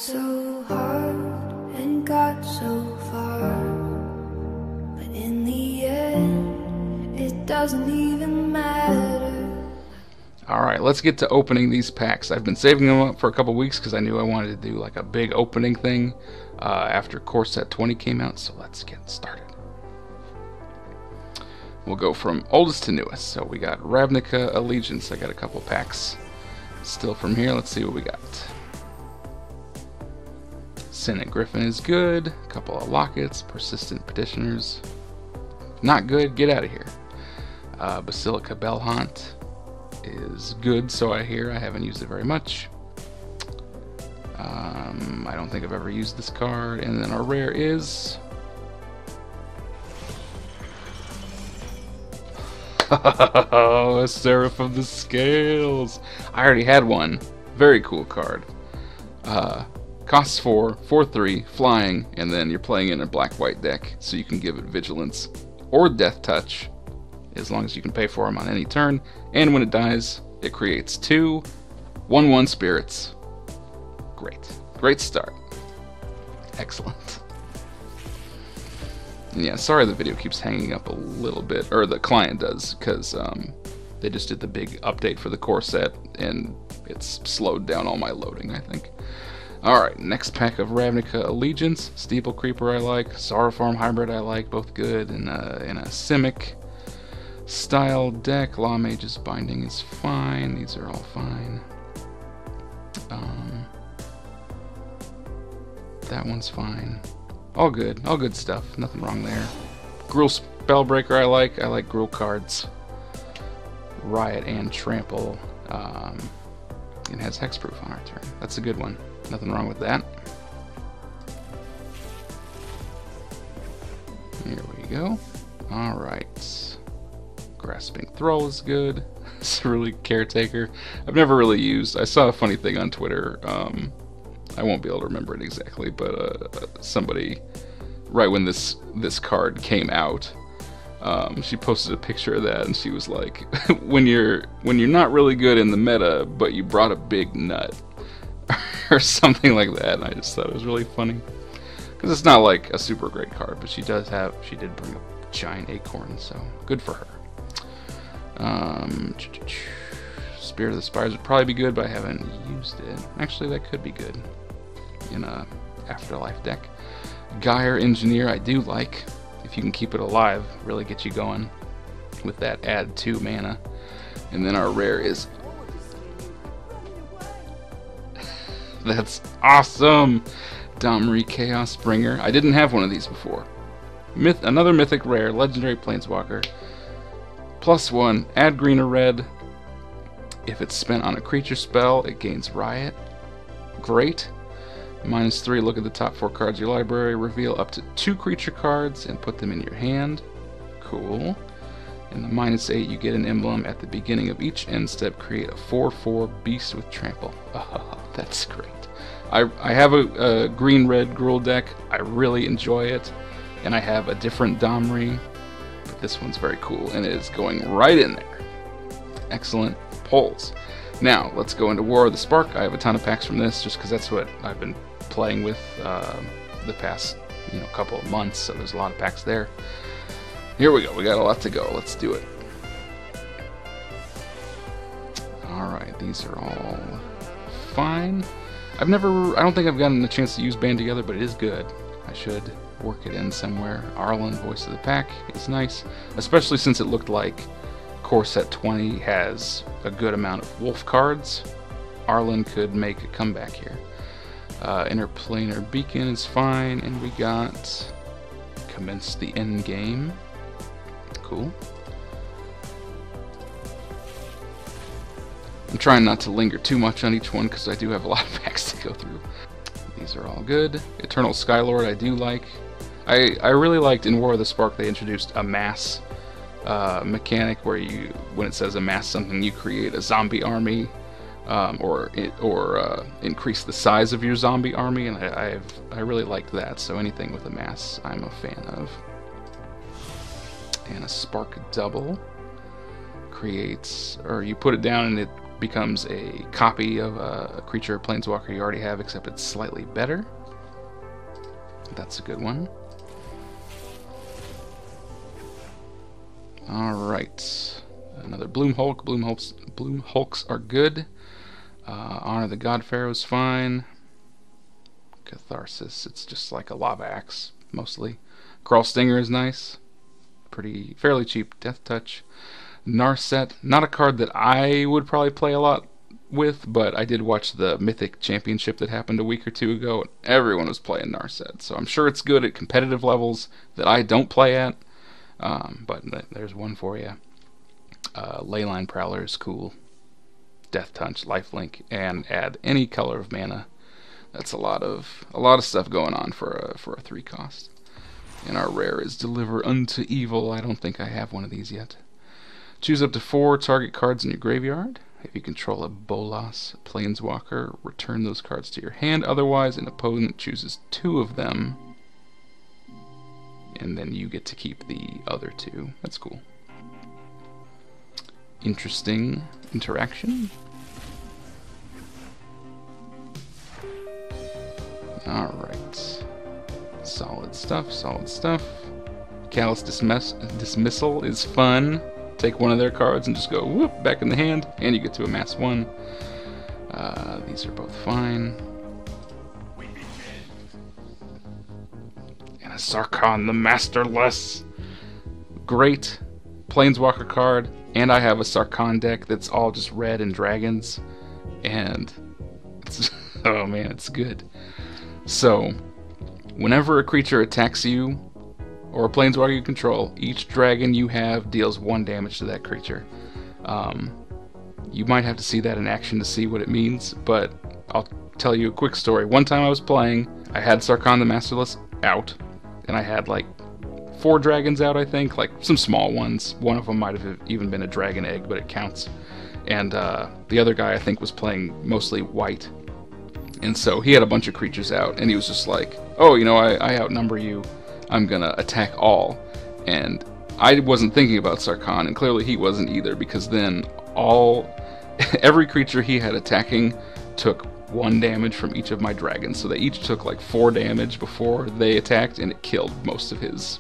so hard and got so far, but in the end, it doesn't even matter. Alright, let's get to opening these packs. I've been saving them up for a couple weeks because I knew I wanted to do like a big opening thing after Core Set 20 came out, so let's get started. We'll go from oldest to newest. So we got Ravnica Allegiance. I got a couple packs still from here. Let's see what we got. Senate Griffin is good. A couple of Lockets. Persistent Petitioners. Not good. Get out of here. Basilica Bellhaunt is good, so I hear. I haven't used it very much. I don't think I've ever used this card. And then our rare is... a Seraph of the Scales. I already had one. Very cool card. Costs 4, 4/3, flying, and then you're playing in a black-white deck, so you can give it Vigilance or Death Touch, as long as you can pay for them on any turn. And when it dies, it creates 2 1/1 spirits. Great. Great start. Excellent. Yeah, sorry the video keeps hanging up a little bit, or the client does, because they just did the big update for the core set, and it's slowed down all my loading, I think. Alright, next pack of Ravnica Allegiance. Steeple Creeper I like, Sorrowform Hybrid I like, both good, in a Simic style deck. Law Mage's Binding is fine, these are all fine. That one's fine. All good stuff, nothing wrong there. Gruul Spellbreaker I like Gruul cards. Riot and Trample. It has Hexproof on our turn. That's a good one. Nothing wrong with that. Here we go. Alright. Grasping Thrall is good. It's really Caretaker. I've never really used. I saw a funny thing on Twitter. I won't be able to remember it exactly, but somebody, right when this card came out, she posted a picture of that, and she was like, when you're not really good in the meta, but you brought a big nut, or something like that. And I just thought it was really funny, because it's not like a super great card, but she did bring a giant acorn, so good for her. Spirit of the Spires would probably be good, but I haven't used it. Actually, that could be good in a Afterlife deck. Gyre Engineer I do like. If you can keep it alive, really get you going with that add 2 mana. And then our rare is... That's awesome! Domri Chaos Bringer. I didn't have one of these before. Another mythic rare, Legendary Planeswalker. +1, add green or red. If it's spent on a creature spell, it gains Riot. Great. -3, look at the top 4 cards of your library, reveal up to 2 creature cards and put them in your hand. Cool. And the -8, you get an emblem at the beginning of each end step, create a 4/4 beast with trample. Oh, that's great. I have a green-red Gruul deck. I really enjoy it. And I have a different Domri, but this one's very cool, and it is going right in there. Excellent polls. Now, let's go into War of the Spark. I have a ton of packs from this, just because that's what I've been playing with the past couple of months, so there's a lot of packs there. Here we go. We got a lot to go. Let's do it. Alright, these are all fine. I don't think I've gotten a chance to use Band Together, but it is good. I should work it in somewhere. Arlen, Voice of the Pack, is nice, especially since it looked like Core Set 20 has a good amount of wolf cards. Arlen could make a comeback here. Interplanar Beacon is fine, and we got Commence the End Game. Cool. I'm trying not to linger too much on each one because I do have a lot of packs to go through. These are all good. Eternal Skylord I do like. I really liked in War of the Spark they introduced a mass mechanic where when it says amass something, you create a zombie army, or increase the size of your zombie army, and I really liked that. So anything with amass, I'm a fan of. And a Spark Double creates, or you put it down and it becomes a copy of a creature or planeswalker you already have, except it's slightly better. That's a good one. Alright. Another Bloom Hulk. Bloom Hulks are good. Honor the God Pharaoh's fine. Catharsis, it's just like a lava axe, mostly. Crawl Stinger is nice. Fairly cheap. Death Touch. Narset, not a card that I would probably play a lot with, but I did watch the Mythic Championship that happened a week or two ago, and everyone was playing Narset, so I'm sure it's good at competitive levels that I don't play at, but there's one for you. Leyline Prowler is cool. Death Touch, Lifelink, and add any color of mana. That's a lot of stuff going on for a 3-cost. And our rare is Deliver Unto Evil. I don't think I have one of these yet. Choose up to 4 target cards in your graveyard. If you control a Bolas Planeswalker, return those cards to your hand. Otherwise, an opponent chooses 2 of them, and then you get to keep the other 2. That's cool. Interesting interaction. Alright. Solid stuff, solid stuff. Callous Dismissal is fun. Take one of their cards and just go whoop back in the hand, and you get to amass 1. These are both fine. And a Sarkhan the Masterless. Great Planeswalker card, and I have a Sarkhan deck that's all just red and dragons, and it's oh man, it's good. So, whenever a creature attacks you, or a planeswalker you control, each dragon you have deals 1 damage to that creature. You might have to see that in action to see what it means, but I'll tell you a quick story. One time I was playing, I had Sarkhan the Masterless out, and I had like 4 dragons out, I think, like some small ones. One of them might have even been a dragon egg, but it counts. And the other guy, I think, was playing mostly white. And so he had a bunch of creatures out, and he was just like, oh, you know, I outnumber you. I'm gonna attack all. And I wasn't thinking about Sarkhan, and clearly he wasn't either, because then every creature he had attacking took 1 damage from each of my dragons. So they each took like 4 damage before they attacked, and it killed most of his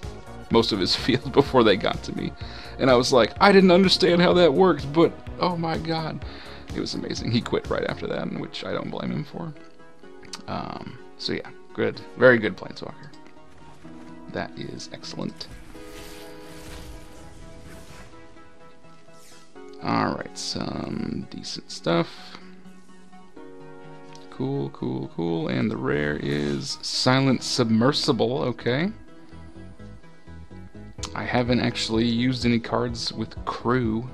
field before they got to me. And I was like, I didn't understand how that worked, but oh my god. It was amazing. He quit right after that, which I don't blame him for. So yeah, good. Very good Planeswalker. That is excellent. Alright, some decent stuff. Cool, cool, cool. And the rare is Silent Submersible, okay. I haven't actually used any cards with Crew,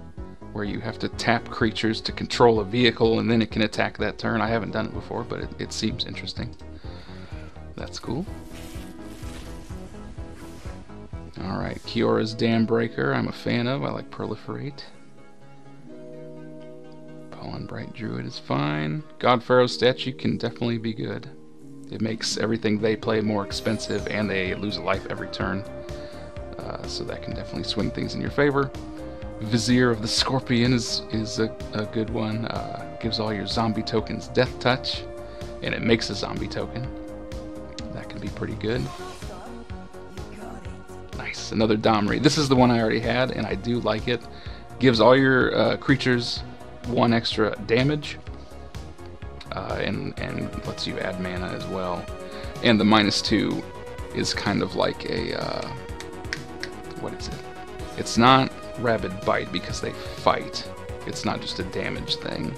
where you have to tap creatures to control a vehicle and then it can attack that turn. I haven't done it before, but it seems interesting. That's cool. Alright, Kiora's Dam Breaker I'm a fan of. I like Proliferate. Pollen Bright Druid is fine. God Pharaoh's statue can definitely be good. It makes everything they play more expensive, and they lose a life every turn. So that can definitely swing things in your favor. Vizier of the Scorpion is a good one. Gives all your zombie tokens Death Touch, and it makes a zombie token. That can be pretty good. Nice, another Domri. This is the one I already had, and I do like it. Gives all your creatures 1 extra damage, and lets you add mana as well. And the -2 is kind of like a what is it? It's not Rabid Bite because they fight. It's not just a damage thing.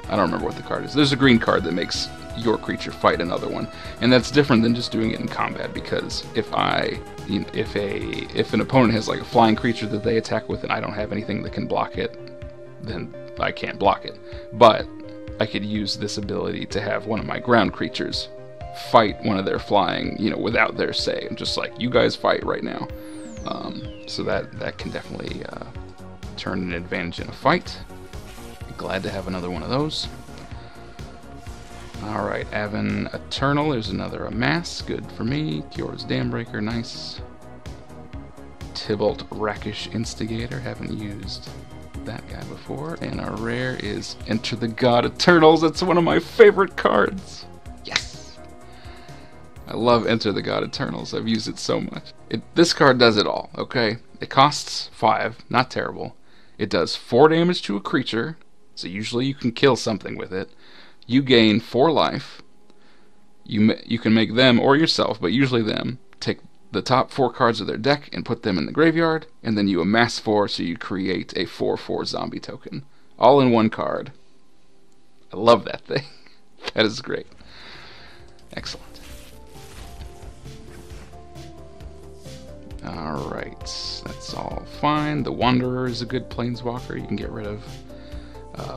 I don't remember what the card is. There's a green card that makes your creature fight another one, and that's different than just doing it in combat, because if an opponent has like a flying creature that they attack with and I don't have anything that can block it, then I can't block it. But I could use this ability to have one of my ground creatures fight one of their flying, without their say. I'm just like, you guys fight right now. So that can definitely turn an advantage in a fight. Glad to have another one of those. Alright, Avon Eternal, there's another Amass, good for me. Kiora's Dambreaker, nice. Tybalt Rakish Instigator, haven't used that guy before. And our rare is Enter the God Eternals. It's one of my favorite cards. Yes! I love Enter the God Eternals. I've used it so much. This card does it all, okay? It costs 5, not terrible. It does 4 damage to a creature, so usually you can kill something with it. You gain 4 life. You can make them or yourself, but usually them, take the top 4 cards of their deck and put them in the graveyard, and then you amass 4, so you create a 4/4 zombie token. All in one card. I love that thing. That is great. Excellent. Alright, that's all fine. The Wanderer is a good planeswalker. You can get rid of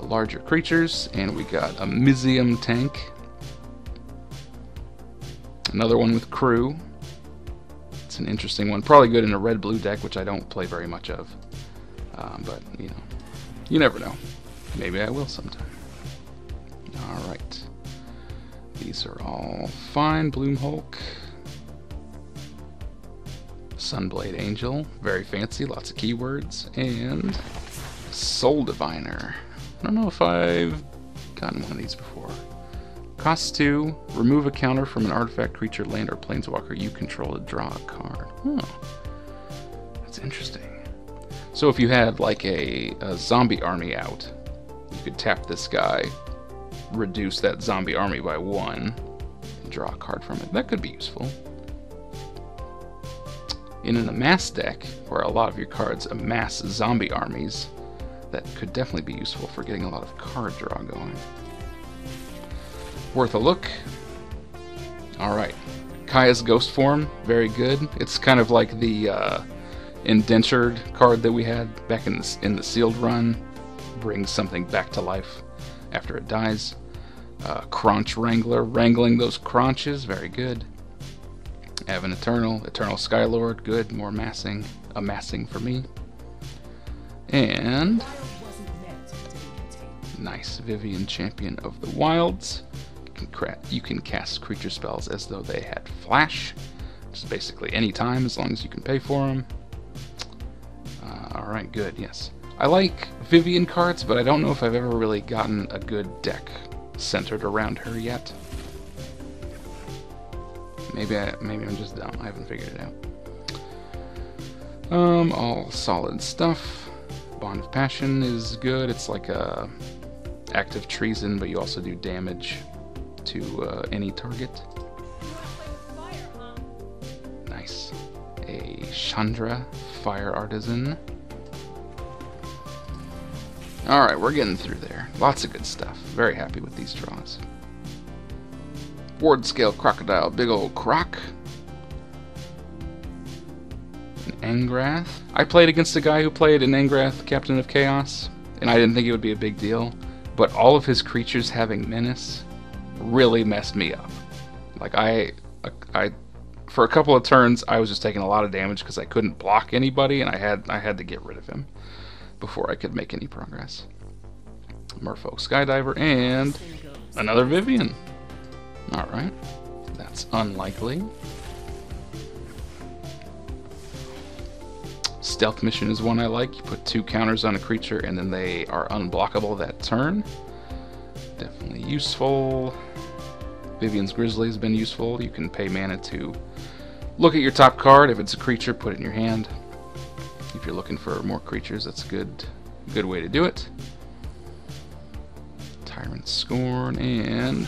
larger creatures. And we got a Mizium tank. Another one with crew. It's an interesting one. Probably good in a red-blue deck, which I don't play very much of. But, you know, you never know. Maybe I will sometime. Alright. These are all fine. Bloom Hulk. Sunblade Angel. Very fancy. Lots of keywords. And Soul Diviner. I don't know if I've gotten one of these before. Costs 2. Remove a counter from an artifact, creature, land, or planeswalker you control to draw a card. Oh, that's interesting. So if you had like a zombie army out, you could tap this guy, reduce that zombie army by 1, and draw a card from it. That could be useful. In an amass deck, where a lot of your cards amass zombie armies, that could definitely be useful for getting a lot of card draw going. Worth a look. Alright. Kaya's Ghost Form, very good. It's kind of like the indentured card that we had back in the sealed run. Brings something back to life after it dies. Crunch Wrangler, wrangling those crunches, very good. Avon Eternal Skylord, good, more amassing for me. And nice, Vivian, Champion of the Wilds. You can cast creature spells as though they had flash, which is basically any time as long as you can pay for them. Alright, good, yes. I like Vivian cards, but I don't know if I've ever really gotten a good deck centered around her yet. Maybe I'm just dumb. I haven't figured it out. All solid stuff. Bond of Passion is good. It's like a active treason, but you also do damage to any target. Nice. A Chandra, Fire Artisan. Alright, we're getting through there. Lots of good stuff. Very happy with these draws. Ward Scale Crocodile, big old croc. An Angrath. I played against a guy who played an Angrath Captain of Chaos, and I didn't think it would be a big deal, but all of his creatures having menace really messed me up. Like I for a couple of turns I was just taking a lot of damage because I couldn't block anybody, and I had to get rid of him before I could make any progress. Merfolk Skydiver and another Vivian. Alright, that's unlikely. Stealth Mission is one I like. You put 2 counters on a creature and then they are unblockable that turn. Definitely useful. Vivian's Grizzly has been useful. You can pay mana to look at your top card. If it's a creature, put it in your hand. If you're looking for more creatures, that's a good way to do it. Tyrant Scorn and...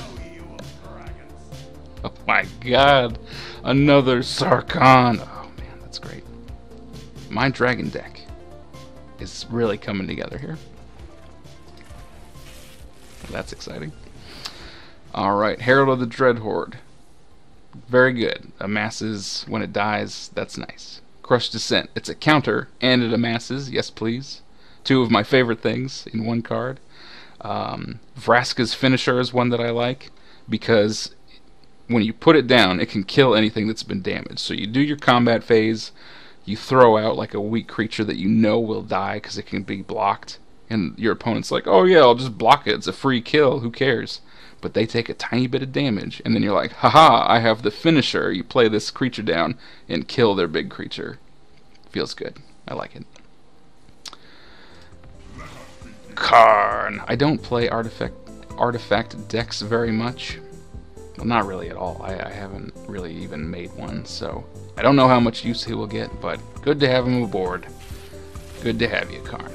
oh my god, another Sarkhan. Oh man, that's great. My dragon deck is really coming together here. That's exciting. Alright, Herald of the Dreadhorde. Very good. Amasses when it dies. That's nice. Crush Descent. It's a counter and it amasses. Yes, please. 2 of my favorite things in one card. Vraska's Finisher is one that I like because when you put it down, it can kill anything that's been damaged. So you do your combat phase, you throw out like a weak creature that you know will die because it can be blocked, and your opponent's like, oh yeah, I'll just block it, it's a free kill, who cares? But they take a tiny bit of damage, and then you're like, haha, I have the Finisher. You play this creature down and kill their big creature. Feels good. I like it. Karn. I don't play artifact decks very much. Well, not really at all. I haven't really even made one, so I don't know how much use he will get, but good to have him aboard. Good to have you, Karn.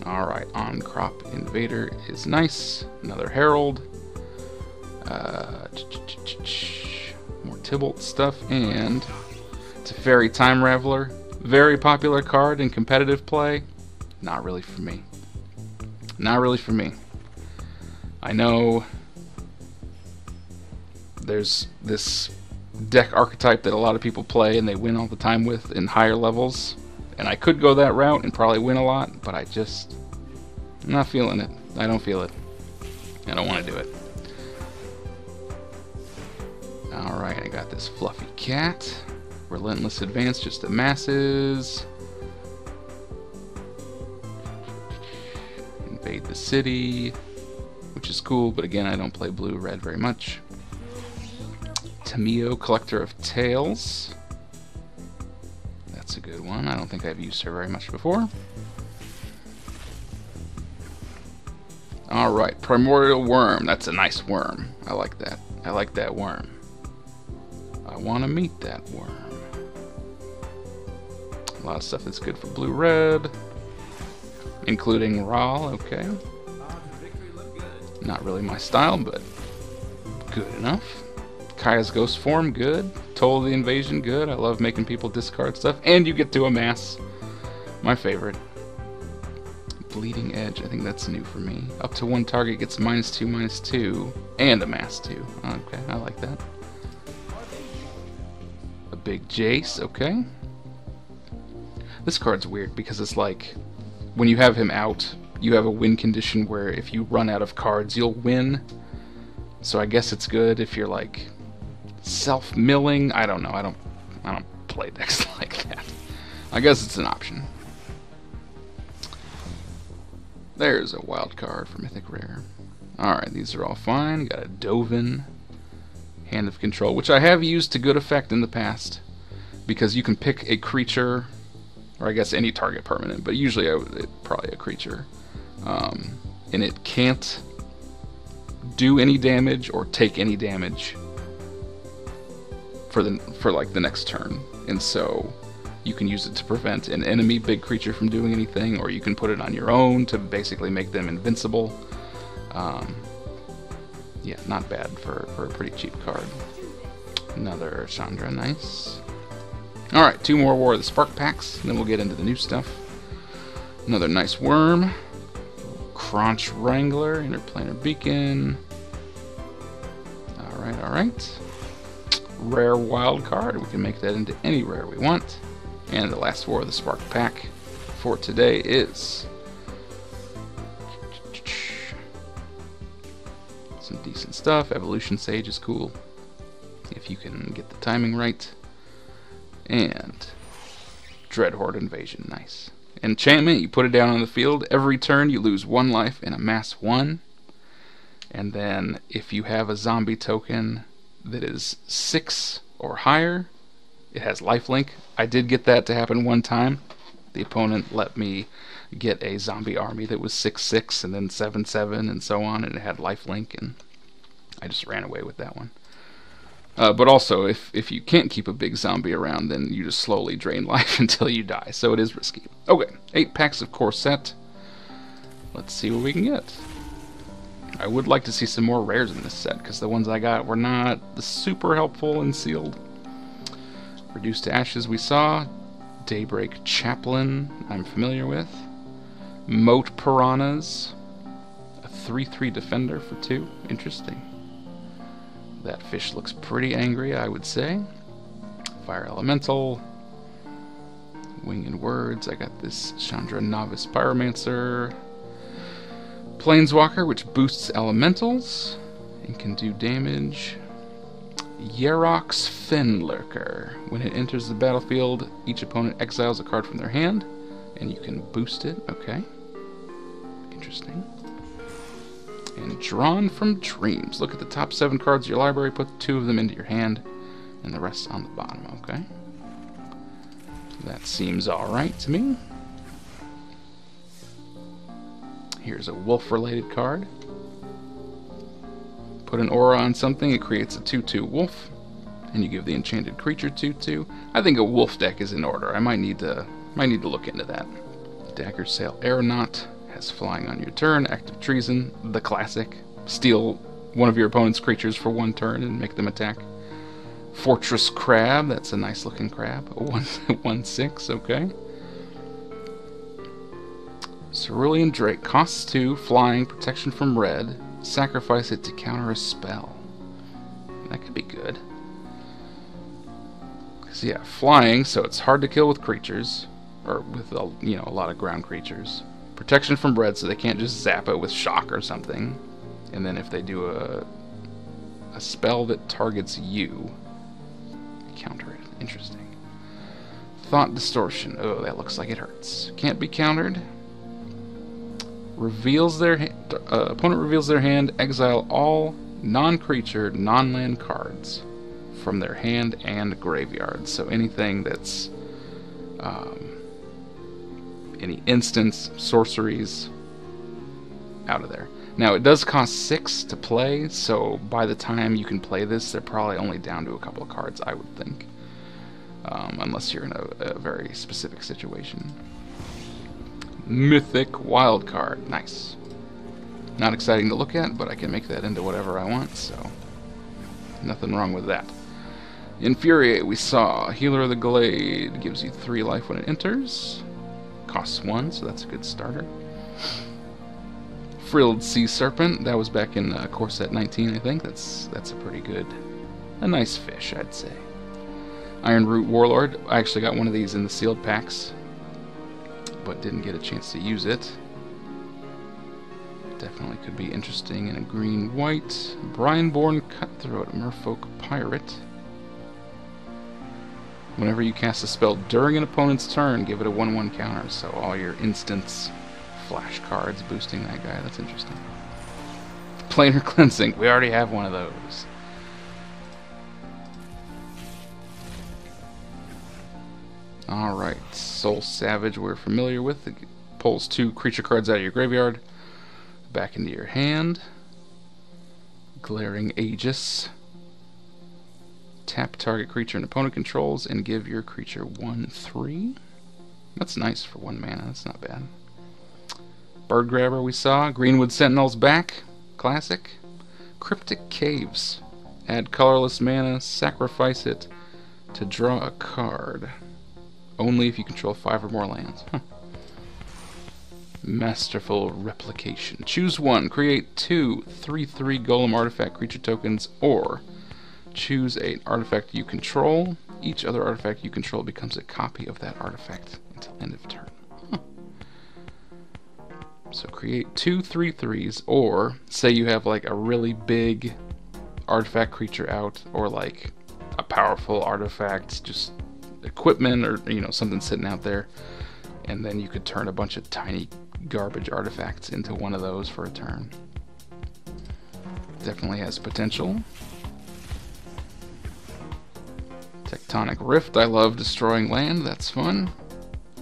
Alright, On-Crop Invader is nice. Another Herald. More Tybalt stuff, and Teferi Time Raveler. Very popular card in competitive play. Not really for me. Not really for me. I know there's this deck archetype that a lot of people play and they win all the time with in higher levels. And I could go that route and probably win a lot, but I'm not feeling it. I don't feel it. I don't want to do it. Alright, I got this Fluffy Cat. Relentless Advance just to masses. Invade the city, which is cool, but again, I don't play blue-red very much. Tamio, Collector of Tales. That's a good one. I don't think I've used her very much before. Alright, Primordial Worm. That's a nice worm. I like that. I like that worm. I want to meet that worm. A lot of stuff that's good for blue-red, including Raw. Okay. Not really my style, but good enough. Kaya's Ghost Form, good. Toll the Invasion, good. I love making people discard stuff, and you get to amass. My favorite. Bleeding Edge, I think that's new for me. Up to one target gets -2/-2, and amass 2. Okay, I like that. A big Jace, okay. This card's weird because it's like, when you have him out, you have a win condition where if you run out of cards, you'll win. So I guess it's good if you're like self-milling. I don't know. I don't play decks like that. I guess it's an option. There's a wild card for Mythic Rare. Alright, these are all fine. Got a Dovin, Hand of Control, which I have used to good effect in the past, because you can pick a creature, or I guess any target permanent, but usually probably a creature, and it can't do any damage or take any damage for like the next turn, and so you can use it to prevent an enemy big creature from doing anything, or you can put it on your own to basically make them invincible. Yeah, not bad for a pretty cheap card. Another Chandra, nice. Alright, 2 more War of the Spark packs, then we'll get into the new stuff. Another nice worm. Crunch Wrangler, Interplanar Beacon. Alright. Rare wild card. We can make that into any rare we want. And the last War of the Spark pack for today is some decent stuff. Evolution Sage is cool, if you can get the timing right. And Dreadhorde Invasion, nice. Enchantment, you put it down on the field. Every turn you lose 1 life and amass 1. And then if you have a zombie token that is 6 or higher, it has lifelink. I did get that to happen one time. The opponent let me get a zombie army that was 6/6 and then 7/7 and so on, and it had lifelink, and I just ran away with that one. But also, if you can't keep a big zombie around, then you just slowly drain life until you die, so it is risky. Okay, 8 packs of Corset. Let's see what we can get. I would like to see some more rares in this set, because the ones I got were not super helpful and sealed. Reduced to Ashes we saw. Daybreak Chaplain, I'm familiar with. Moat Piranhas. A 3/3 Defender for 2. Interesting. That fish looks pretty angry, I would say. Fire Elemental. Winged Words. I got this Chandra Novice Pyromancer. Planeswalker, which boosts elementals and can do damage. Yerox Fenlurker. When it enters the battlefield, each opponent exiles a card from their hand, and you can boost it. Okay. Interesting. And Drawn from Dreams. Look at the top 7 cards of your library, put 2 of them into your hand, and the rest on the bottom. Okay. That seems alright to me. Here's a wolf-related card. Put an aura on something, it creates a 2/2 wolf, and you give the enchanted creature 2/2. I think a wolf deck is in order. I might need to look into that. Dagger Sail Aeronaut has flying on your turn. Active Treason, the classic. Steal one of your opponent's creatures for 1 turn and make them attack. Fortress Crab, that's a nice looking crab. 1/6, okay. Cerulean Drake, costs 2, flying, protection from red. Sacrifice it to counter a spell. That could be good. Because, yeah, flying, so it's hard to kill with creatures, or with a lot of ground creatures. Protection from red, so they can't just zap it with shock or something. And then if they do a spell that targets you, counter it. Interesting. Thought Distortion. Oh, that looks like it hurts. Can't be countered. Opponent reveals their hand, exile all non-creature, non-land cards from their hand and graveyard. So anything that's any instants, sorceries, out of there. Now it does cost 6 to play, so by the time you can play this, they're probably only down to a couple of cards, I would think, unless you're in a very specific situation. Mythic Wildcard. Nice. Not exciting to look at, but I can make that into whatever I want, so nothing wrong with that. Infuriate, we saw. Healer of the Glade gives you 3 life when it enters. Costs 1, so that's a good starter. Frilled Sea Serpent, that was back in core set 19, I think. That's a nice fish, I'd say. Iron Root Warlord, I actually got one of these in the sealed packs, but didn't get a chance to use it. Definitely could be interesting in a green-white. Brineborn Cutthroat, Merfolk Pirate. Whenever you cast a spell during an opponent's turn, give it a 1/1 counter, so all your instants, flash cards boosting that guy. That's interesting. Planar Cleansing, we already have one of those. Alright, Soul Savage we're familiar with. It pulls 2 creature cards out of your graveyard, back into your hand. Glaring Aegis. Tap target creature an opponent controls and give your creature 1/3. That's nice for 1 mana, that's not bad. Bird Grabber we saw. Greenwood Sentinel's back. Classic. Cryptic Caves. Add colorless mana, sacrifice it to draw a card. Only if you control 5 or more lands. Huh. Masterful Replication. Choose 1. Create 2 3/3 Golem artifact creature tokens, or choose an artifact you control. Each other artifact you control becomes a copy of that artifact until end of turn. Huh. So create 2 3/3s, or say you have like a really big artifact creature out, or like a powerful artifact, just equipment or something sitting out there, and then you could turn a bunch of tiny garbage artifacts into one of those for a turn. Definitely has potential. Tectonic Rift, I love destroying land, that's fun.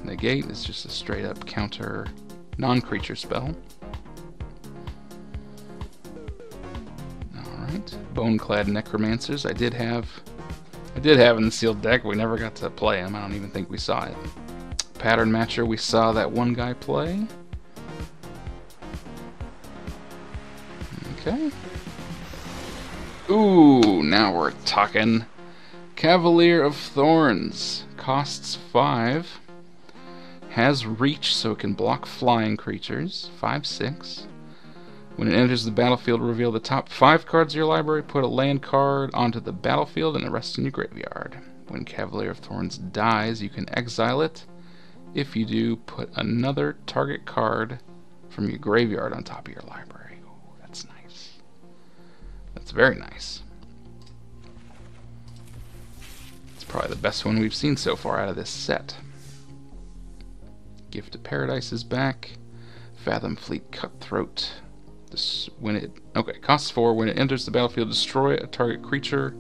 Negate is just a straight up counter non-creature spell. Alright, Boneclad Necromancers, I did have in the sealed deck. We never got to play him. I don't even think we saw it. Pattern Matcher, we saw that one guy play. Okay. Ooh, now we're talking. Cavalier of Thorns. Costs 5. Has reach, so it can block flying creatures. 5/6. When it enters the battlefield, reveal the top 5 cards of your library, put a land card onto the battlefield, and the rest in your graveyard. When Cavalier of Thorns dies, you can exile it. If you do, put another target card from your graveyard on top of your library. Ooh, that's nice. That's very nice. It's probably the best one we've seen so far out of this set. Gift of Paradise is back. Fathom Fleet Cutthroat. Costs 4. When it enters the battlefield, destroy a target creature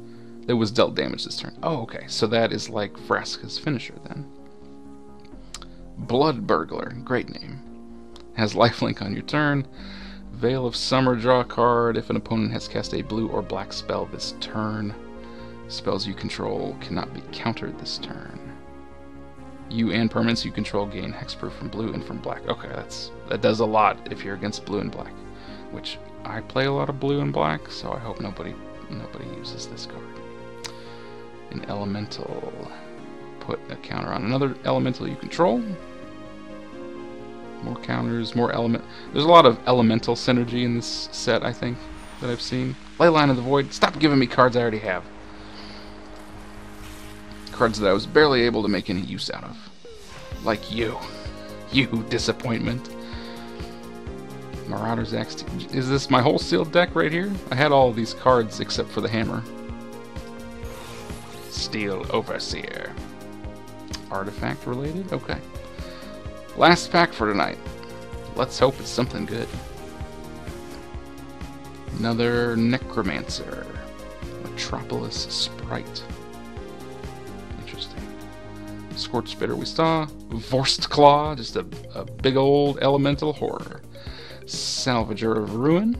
that was dealt damage this turn. Oh, okay. So that is like Vraska's finisher then. Blood Burglar. Great name. has lifelink on your turn. Veil of Summer, draw a card if an opponent has cast a blue or black spell this turn. Spells you control cannot be countered this turn. You and permanents you control gain hexproof from blue and from black. Okay, that does a lot if you're against blue and black, which I play a lot of blue and black, so I hope nobody uses this card. An elemental. Put a counter on another elemental you control. More counters, more element. There's a lot of elemental synergy in this set, I think, that I've seen. Leyline of the Void. Stop giving me cards I already have. Cards that I was barely able to make any use out of. Like you. You disappointment. Marauder's Axe. Is this my whole sealed deck right here? I had all of these cards except for the hammer. Steel Overseer. Artifact related? Okay. Last pack for tonight. Let's hope it's something good. Another Necromancer. Metropolis Sprite. Interesting. Scorched Spitter we saw. Vorst Claw, just a big old elemental horror. Salvager of Ruin.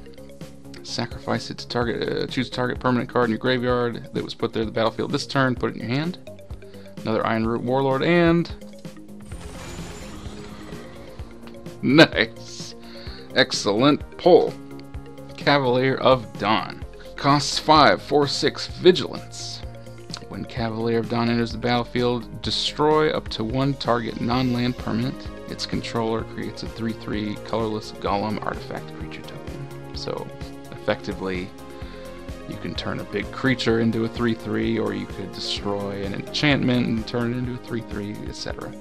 Sacrifice it to target, choose a target permanent card in your graveyard that was put there in the battlefield this turn, put it in your hand. Another Ironroot Warlord, and... Nice! Excellent pull. Cavalier of Dawn. Costs 5, 4/6 Vigilance. When Cavalier of Dawn enters the battlefield, destroy up to one target non-land permanent. Its controller creates a 3/3 colorless golem artifact creature token. So, effectively, you can turn a big creature into a 3/3, or you could destroy an enchantment and turn it into a 3/3, etc.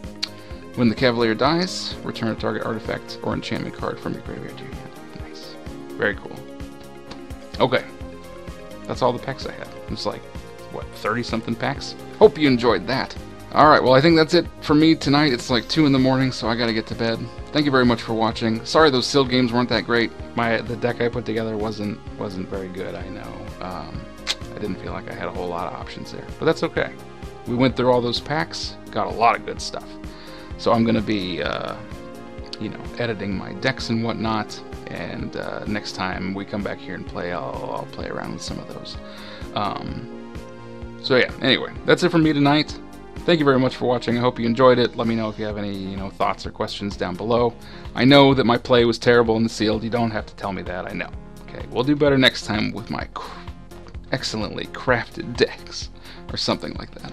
When the Cavalier dies, return a target artifact or enchantment card from your graveyard to your hand. Nice. Very cool. Okay. That's all the packs I had. It's like, what, 30-something packs? Hope you enjoyed that. Alright, well I think that's it for me tonight. It's like 2 in the morning, so I gotta get to bed. Thank you very much for watching. Sorry those sealed games weren't that great. The deck I put together wasn't very good, I know. I didn't feel like I had a whole lot of options there. But that's okay. We went through all those packs, got a lot of good stuff. So I'm gonna be, editing my decks and whatnot, and next time we come back here and play, I'll play around with some of those. So yeah, anyway, that's it from me tonight. Thank you very much for watching. I hope you enjoyed it. Let me know if you have any, thoughts or questions down below. I know that my play was terrible in the sealed. You don't have to tell me that. I know. Okay, we'll do better next time with my excellently crafted decks or something like that.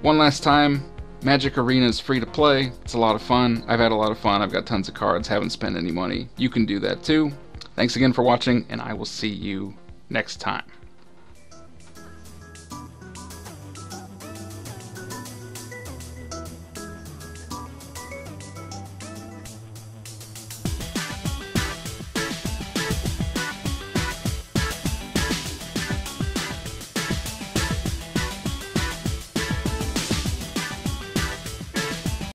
One last time, Magic Arena is free to play. It's a lot of fun. I've had a lot of fun. I've got tons of cards. Haven't spent any money. You can do that too. Thanks again for watching, and I will see you next time.